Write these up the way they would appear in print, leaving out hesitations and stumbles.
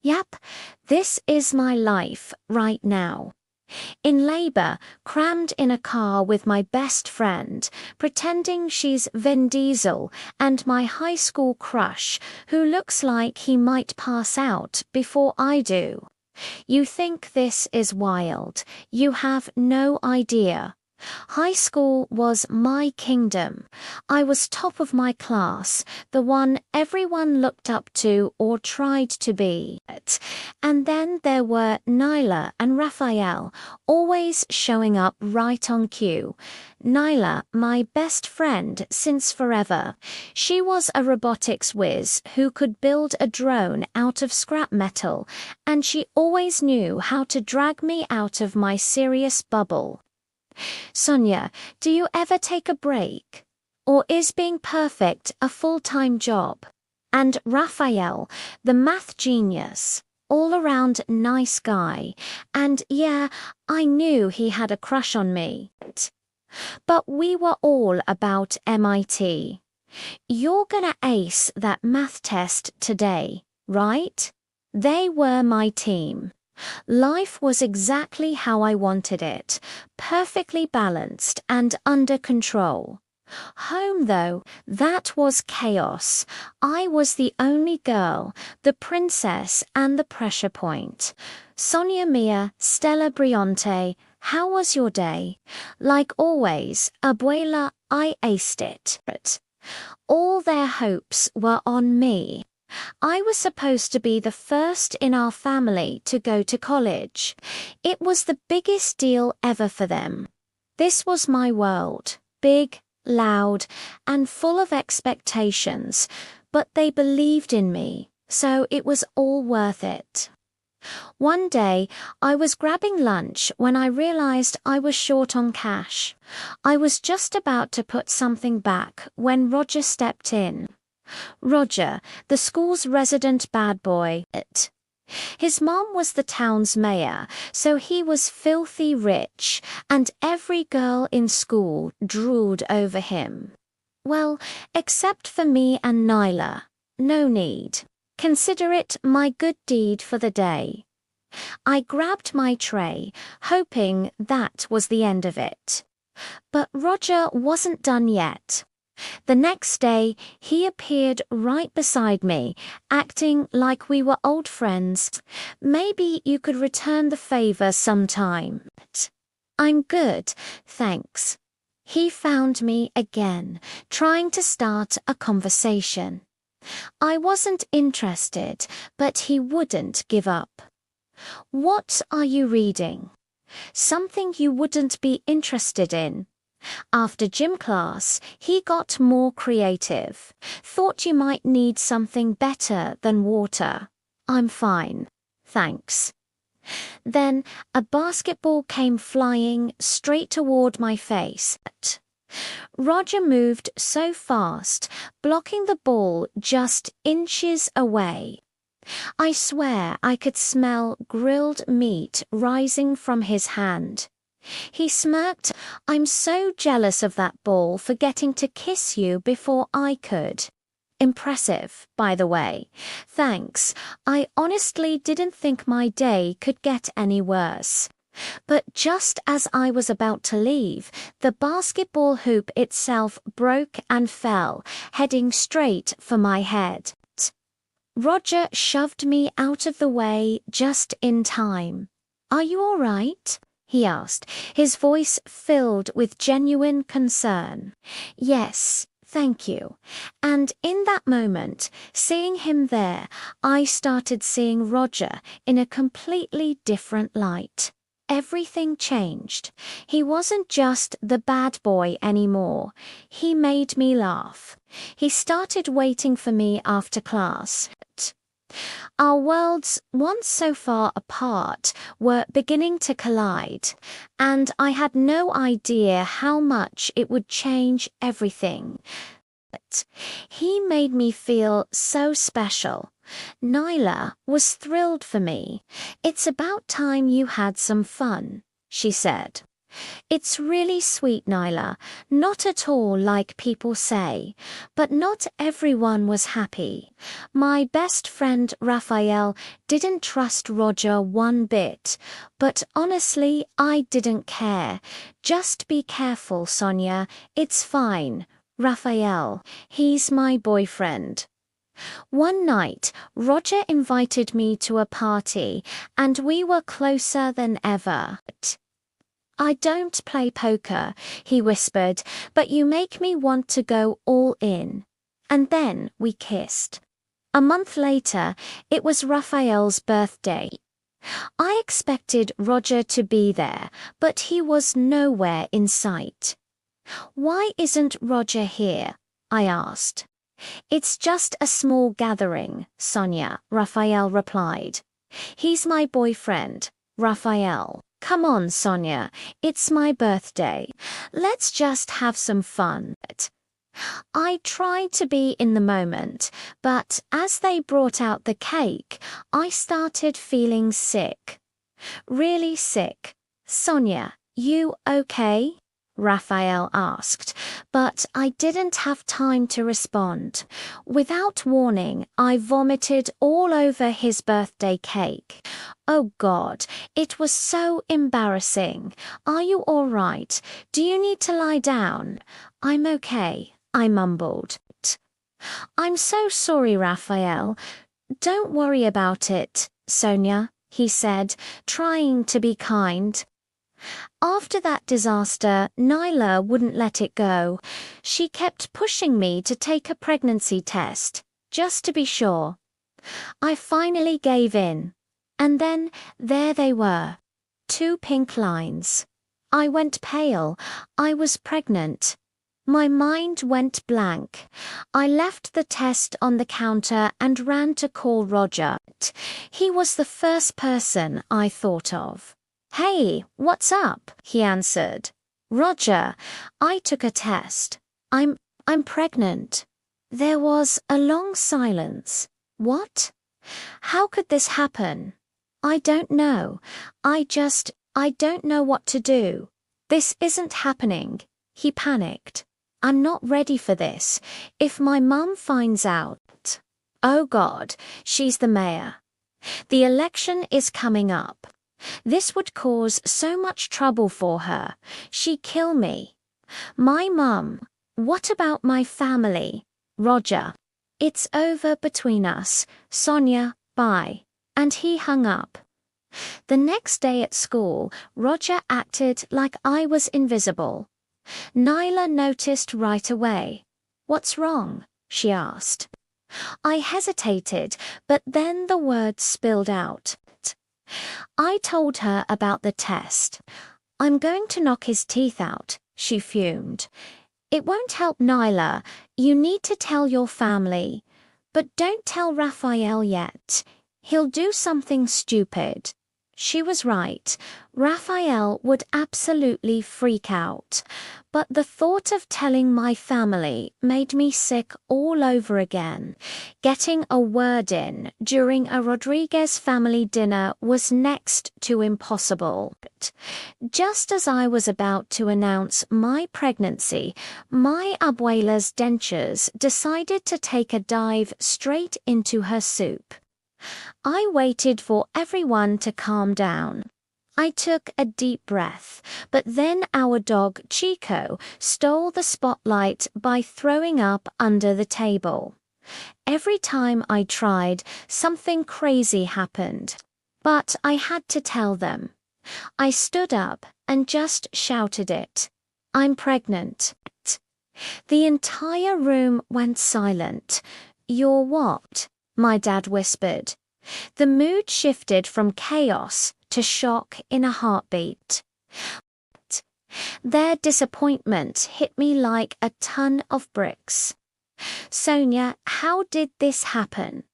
Yep, this is my life right now. In labor, crammed in a car with my best friend, pretending she's Vin Diesel and my high school crush who looks like he might pass out before I do. You think this is wild. You have no idea. High school was my kingdom. I was top of my class, the one everyone looked up to or tried to be. And then there were Nyla and Raphael, always showing up right on cue. Nyla, my best friend since forever. She was a robotics whiz who could build a drone out of scrap metal, and she always knew how to drag me out of my serious bubble. Sonia, do you ever take a break? Or is being perfect a full-time job? And Raphael, the math genius, all-around nice guy, and yeah, I knew he had a crush on me. But we were all about MIT. You're gonna ace that math test today, right? They were my team. Life was exactly how I wanted it, perfectly balanced and under control. Home, though, that was chaos. I was the only girl, the princess and the pressure point. Sonia Mia, Stella Briante, how was your day? Like always, Abuela, I aced it. All their hopes were on me. I was supposed to be the first in our family to go to college. It was the biggest deal ever for them. This was my world, big, loud, and full of expectations, but they believed in me, so it was all worth it. One day, I was grabbing lunch when I realized I was short on cash. I was just about to put something back when Roger stepped in. Roger, the school's resident bad boy. His mom was the town's mayor, so he was filthy rich, and every girl in school drooled over him. Well, except for me and Nyla. No need. Consider it my good deed for the day. I grabbed my tray, hoping that was the end of it. But Roger wasn't done yet. The next day, he appeared right beside me, acting like we were old friends. Maybe you could return the favor sometime. I'm good, thanks. He found me again, trying to start a conversation. I wasn't interested, but he wouldn't give up. What are you reading? Something you wouldn't be interested in. After gym class, he got more creative. Thought you might need something better than water. I'm fine, thanks. Then a basketball came flying straight toward my face. Roger moved so fast, blocking the ball just inches away. I swear I could smell grilled meat rising from his hand. He smirked. I'm so jealous of that ball for getting to kiss you before I could. Impressive, by the way. Thanks. I honestly didn't think my day could get any worse. But just as I was about to leave, the basketball hoop itself broke and fell, heading straight for my head. Roger shoved me out of the way just in time. Are you all right? He asked, his voice filled with genuine concern. Yes, thank you. And in that moment, seeing him there, I started seeing Roger in a completely different light. Everything changed. He wasn't just the bad boy anymore. He made me laugh. He started waiting for me after class. Our worlds, once so far apart, were beginning to collide, and I had no idea how much it would change everything. But he made me feel so special. Nyla was thrilled for me. It's about time you had some fun, she said. It's really sweet, Nyla. Not at all like people say. But not everyone was happy. My best friend Raphael didn't trust Roger one bit. But honestly, I didn't care. Just be careful, Sonia. It's fine. Raphael, he's my boyfriend. One night, Roger invited me to a party, and we were closer than ever. I don't play poker, he whispered, but you make me want to go all in. And then we kissed. A month later, it was Raphael's birthday. I expected Roger to be there, but he was nowhere in sight. Why isn't Roger here? I asked. It's just a small gathering, Sonia, Raphael replied. He's my boyfriend, Raphael. Come on, Sonia, it's my birthday. Let's just have some fun. I tried to be in the moment, but as they brought out the cake, I started feeling sick. Really sick. Sonia, you okay? Raphael asked, but I didn't have time to respond. Without warning, I vomited all over his birthday cake. Oh God, it was so embarrassing. Are you all right? Do you need to lie down? I'm okay, I mumbled. I'm so sorry, Raphael. Don't worry about it, Sonia, he said, trying to be kind. After that disaster, Nyla wouldn't let it go. She kept pushing me to take a pregnancy test, just to be sure. I finally gave in. And then there they were. 2 pink lines. I went pale. I was pregnant. My mind went blank. I left the test on the counter and ran to call Roger. He was the first person I thought of. Hey, what's up? He answered. Roger, I took a test. I'm pregnant. There was a long silence. What? How could this happen? I don't know. I don't know what to do. This isn't happening. He panicked. I'm not ready for this. If my mum finds out. Oh God, she's the mayor. The election is coming up. This would cause so much trouble for her. She'd kill me. My mum. What about my family? Roger. It's over between us. Sonia, bye. And he hung up. The next day at school, Roger acted like I was invisible. Nyla noticed right away. What's wrong? She asked. I hesitated, but then the words spilled out. I told her about the test. I'm going to knock his teeth out, she fumed. It won't help, Nyla. You need to tell your family. But don't tell Raphael yet. He'll do something stupid. She was right. Raphael would absolutely freak out. But the thought of telling my family made me sick all over again. Getting a word in during a Rodriguez family dinner was next to impossible. Just as I was about to announce my pregnancy, my abuela's dentures decided to take a dive straight into her soup. I waited for everyone to calm down. I took a deep breath, but then our dog Chico stole the spotlight by throwing up under the table. Every time I tried, something crazy happened. But I had to tell them. I stood up and just shouted it. I'm pregnant. The entire room went silent. You're what? My dad whispered. The mood shifted from chaos to shock in a heartbeat. Their disappointment hit me like a ton of bricks. Sonia, how did this happen?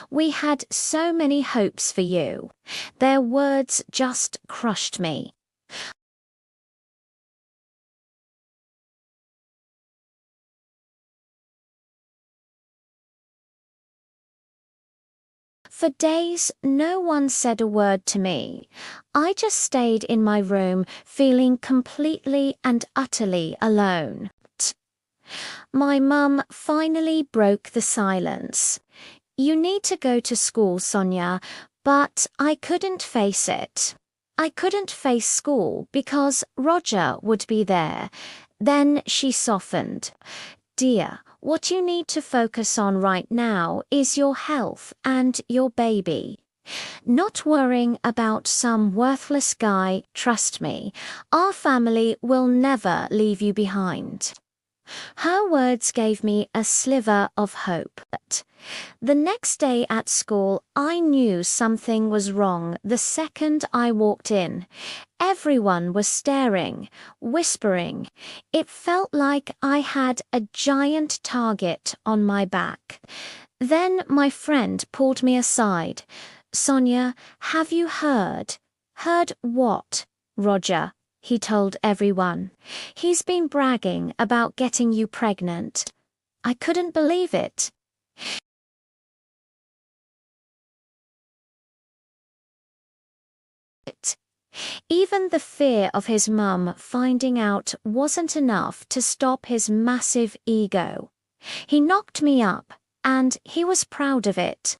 We had so many hopes for you. Their words just crushed me. For days, no one said a word to me. I just stayed in my room, feeling completely and utterly alone. My mum finally broke the silence. "You need to go to school, Sonia," but I couldn't face it. I couldn't face school because Roger would be there. Then she softened. "Dear, what you need to focus on right now is your health and your baby. Not worrying about some worthless guy, trust me. Our family will never leave you behind." Her words gave me a sliver of hope. The next day at school, I knew something was wrong the second I walked in. Everyone was staring, whispering. It felt like I had a giant target on my back. Then my friend pulled me aside. "Sonia, have you heard?" "Heard what?" "Roger," he told everyone. "He's been bragging about getting you pregnant." I couldn't believe it. Even the fear of his mum finding out wasn't enough to stop his massive ego. He knocked me up, and he was proud of it.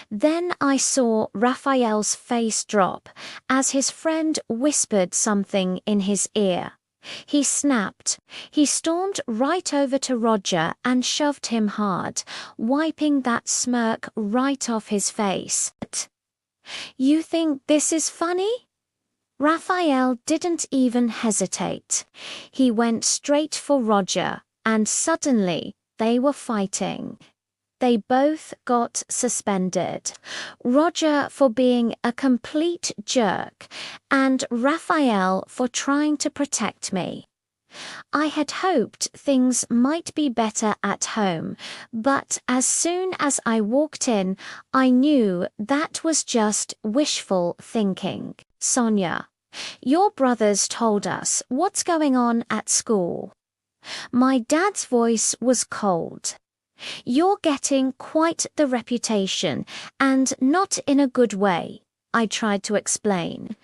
Then I saw Raphael's face drop as his friend whispered something in his ear. He snapped. He stormed right over to Roger and shoved him hard, wiping that smirk right off his face. "You think this is funny?" Raphael didn't even hesitate. He went straight for Roger, and suddenly they were fighting. They both got suspended. Roger for being a complete jerk, and Raphael for trying to protect me. I had hoped things might be better at home, but as soon as I walked in, I knew that was just wishful thinking. "Sonia, your brothers told us what's going on at school." My dad's voice was cold. "You're getting quite the reputation, and not in a good way," I tried to explain.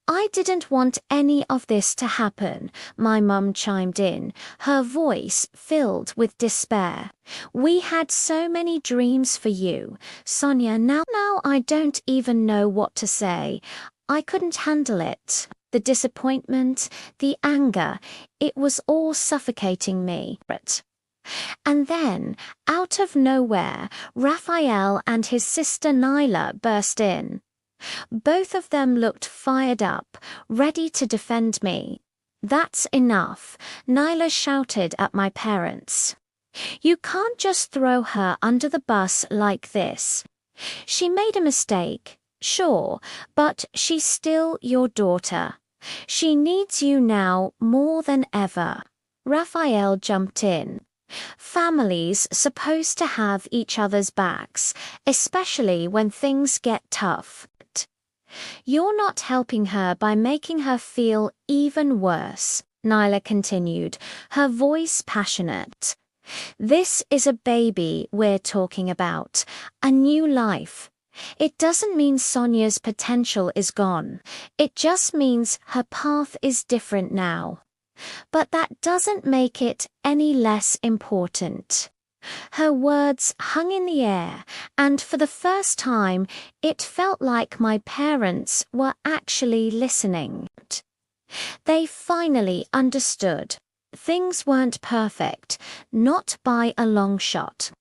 "I didn't want any of this to happen," my mum chimed in, her voice filled with despair. "We had so many dreams for you, Sonia. Now I don't even know what to say. I couldn't handle it. The disappointment, the anger, it was all suffocating me." And then, out of nowhere, Raphael and his sister Nyla burst in. Both of them looked fired up, ready to defend me. "That's enough," Nyla shouted at my parents. "You can't just throw her under the bus like this. She made a mistake, sure, but she's still your daughter. She needs you now more than ever." Raphael jumped in. "Families supposed to have each other's backs, especially when things get tough. You're not helping her by making her feel even worse," Nyla continued, her voice passionate. "This is a baby we're talking about, a new life. It doesn't mean Sonia's potential is gone. It just means her path is different now. But that doesn't make it any less important." Her words hung in the air, and for the first time, it felt like my parents were actually listening. They finally understood. Things weren't perfect, not by a long shot.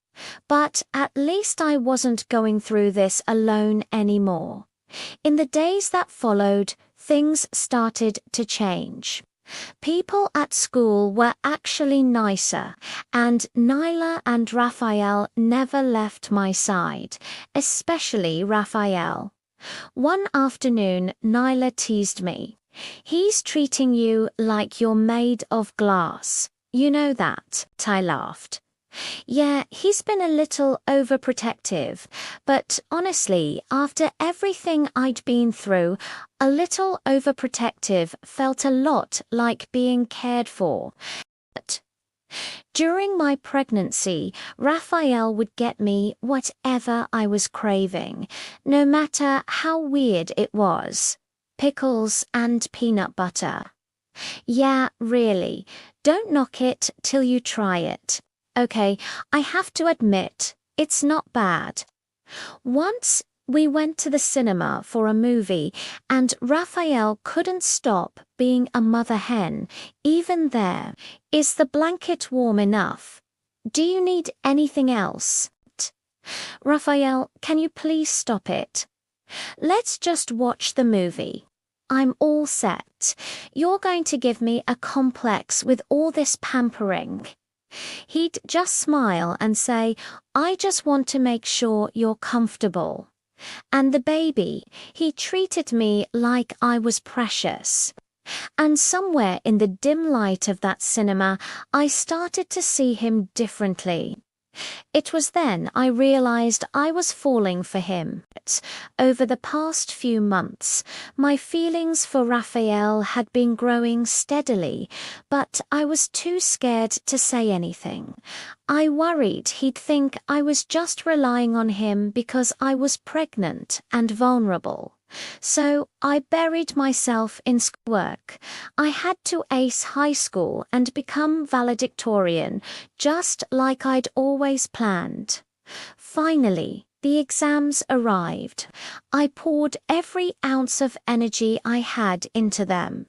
But at least I wasn't going through this alone anymore. In the days that followed, things started to change. People at school were actually nicer, and Nyla and Raphael never left my side, especially Raphael. One afternoon, Nyla teased me. "He's treating you like you're made of glass. You know that," I laughed. "Yeah, he's been a little overprotective, but honestly, after everything I'd been through, a little overprotective felt a lot like being cared for." During my pregnancy, Raphael would get me whatever I was craving, no matter how weird it was. Pickles and peanut butter. Yeah, really. Don't knock it till you try it. Okay, I have to admit, it's not bad. Once we went to the cinema for a movie, and Raphael couldn't stop being a mother hen, even there. Is the blanket warm enough? Do you need anything else? Raphael, can you please stop it? Let's just watch the movie. I'm all set. You're going to give me a complex with all this pampering. He'd just smile and say, I just want to make sure you're comfortable. And the baby, he treated me like I was precious. And somewhere in the dim light of that cinema, I started to see him differently. It was then I realized I was falling for him. Over the past few months, my feelings for Raphael had been growing steadily, but I was too scared to say anything. I worried he'd think I was just relying on him because I was pregnant and vulnerable. So I buried myself in schoolwork. I had to ace high school and become valedictorian, just like I'd always planned. Finally, the exams arrived. I poured every ounce of energy I had into them.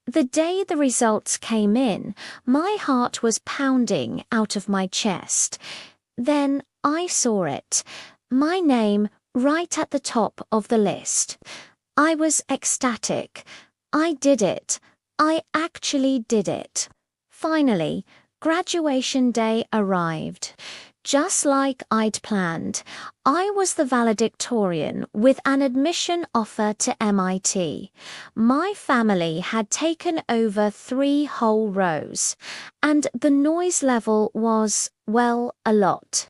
The day the results came in, my heart was pounding out of my chest. Then I saw it. My name right at the top of the list. I was ecstatic. I did it. I actually did it. Finally, graduation day arrived. Just like I'd planned, I was the valedictorian with an admission offer to MIT. My family had taken over 3 whole rows, and the noise level was, well, a lot.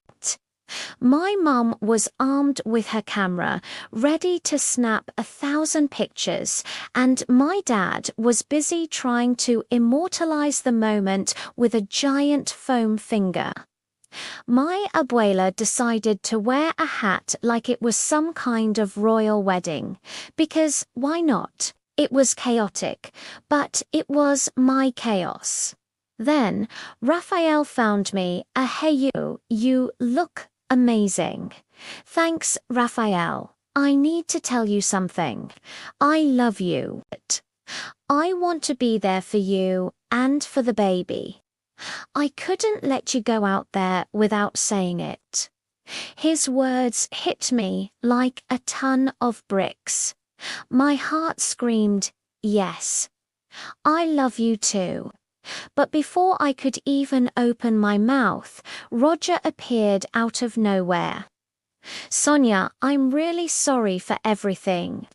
My mum was armed with her camera, ready to snap 1,000 pictures, and my dad was busy trying to immortalize the moment with a giant foam finger. My abuela decided to wear a hat like it was some kind of royal wedding, because why not? It was chaotic, but it was my chaos. Then Raphael found me a "Hey you look amazing. Thanks, Raphael. I need to tell you something. I love you. I want to be there for you and for the baby. I couldn't let you go out there without saying it." His words hit me like a ton of bricks. My heart screamed, yes. I love you too. But before I could even open my mouth, Roger appeared out of nowhere. "Sonia, I'm really sorry for everything.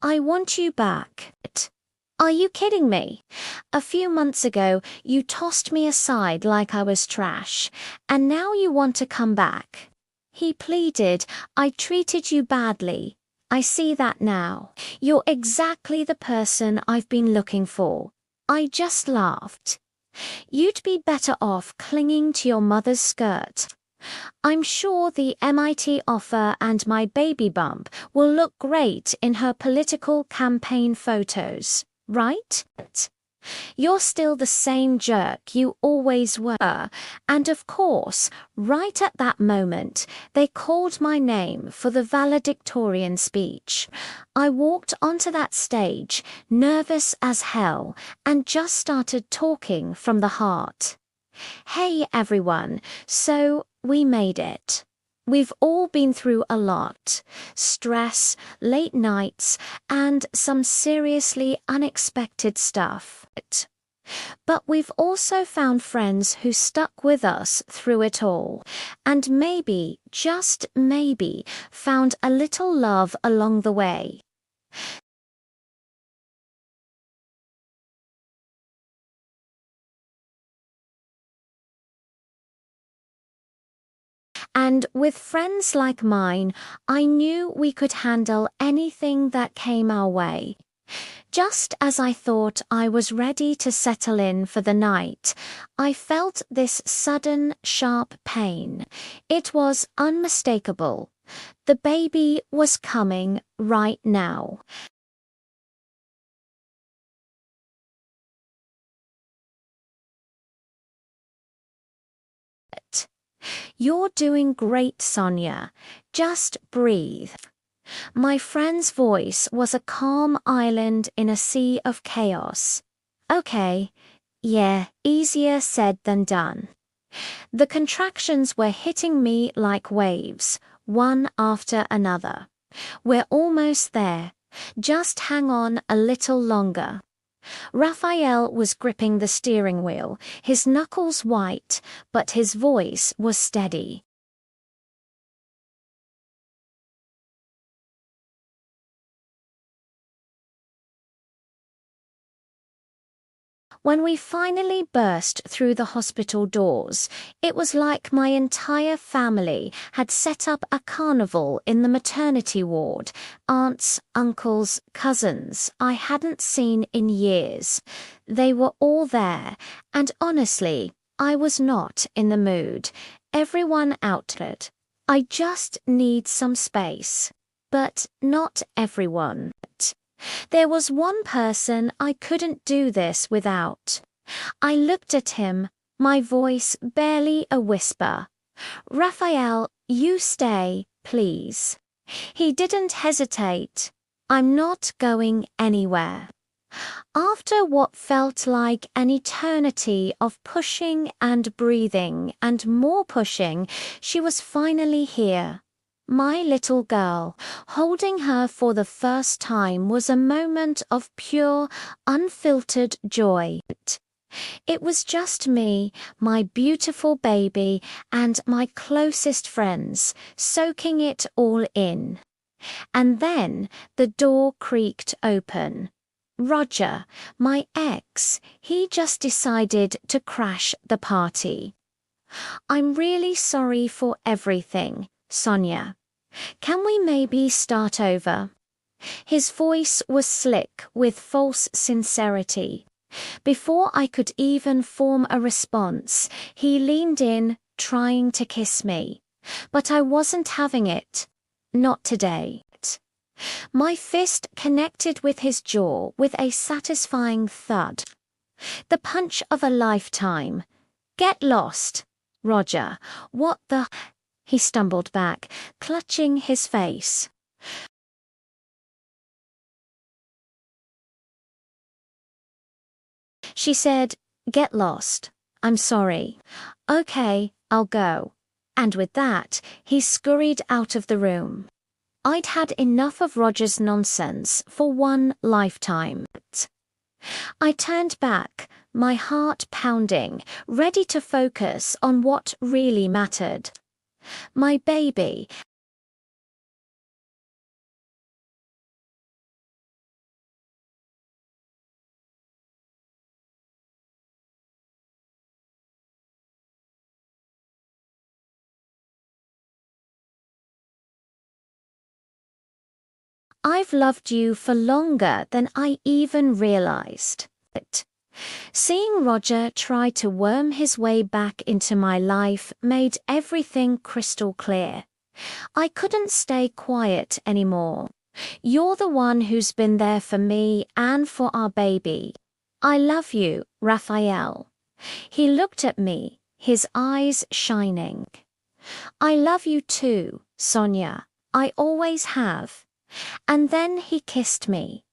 I want you back." Are you kidding me? A few months ago, you tossed me aside like I was trash, and now you want to come back. He pleaded, "I treated you badly. I see that now. You're exactly the person I've been looking for." I just laughed. "You'd be better off clinging to your mother's skirt. I'm sure the MIT offer and my baby bump will look great in her political campaign photos, right? You're still the same jerk you always were." And of course, right at that moment, they called my name for the valedictorian speech. I walked onto that stage, nervous as hell, and just started talking from the heart. "Hey everyone, so we made it. We've all been through a lot. Stress, late nights, and some seriously unexpected stuff. But we've also found friends who stuck with us through it all, and maybe, just maybe, found a little love along the way. And with friends like mine, I knew we could handle anything that came our way. Just as I thought I was ready to settle in for the night, I felt this sudden, sharp pain. It was unmistakable. The baby was coming right now. You're doing great, Sonia. Just breathe. My friend's voice was a calm island in a sea of chaos. Okay, yeah, easier said than done. The contractions were hitting me like waves, one after another. We're almost there. Just hang on a little longer. Raphael was gripping the steering wheel, his knuckles white, but his voice was steady. When we finally burst through the hospital doors, it was like my entire family had set up a carnival in the maternity ward. Aunts, uncles, cousins I hadn't seen in years. They were all there, and honestly, I was not in the mood. Everyone outlet. I just need some space. But not everyone. There was one person I couldn't do this without. I looked at him, my voice barely a whisper. Raphael, you stay, please. He didn't hesitate. I'm not going anywhere. After what felt like an eternity of pushing and breathing and more pushing, she was finally here. My little girl, holding her for the first time was a moment of pure, unfiltered joy. It was just me, my beautiful baby, and my closest friends, soaking it all in. And then the door creaked open. Roger, my ex, he just decided to crash the party. I'm really sorry for everything, Sonia. Can we maybe start over? His voice was slick with false sincerity. Before I could even form a response, he leaned in, trying to kiss me. But I wasn't having it. Not today. My fist connected with his jaw with a satisfying thud. The punch of a lifetime. Get lost. Roger, what the... He stumbled back, clutching his face. She said, "Get lost. I'm sorry. Okay, I'll go." And with that, he scurried out of the room. I'd had enough of Roger's nonsense for one lifetime. I turned back, my heart pounding, ready to focus on what really mattered. My baby. I've loved you for longer than I even realized. Seeing Roger try to worm his way back into my life made everything crystal clear. I couldn't stay quiet anymore. You're the one who's been there for me and for our baby. I love you, Raphael. He looked at me, his eyes shining. I love you too, Sonia. I always have. And then he kissed me.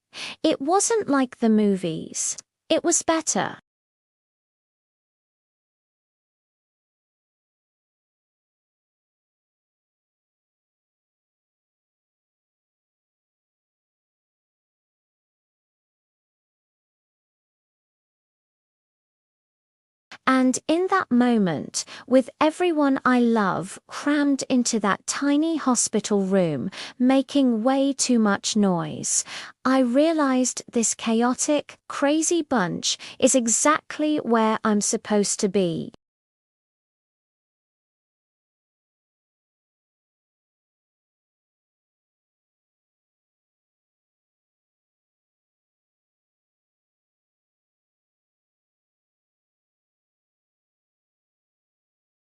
It wasn't like the movies. It was better. And in that moment, with everyone I love crammed into that tiny hospital room, making way too much noise, I realized this chaotic, crazy bunch is exactly where I'm supposed to be.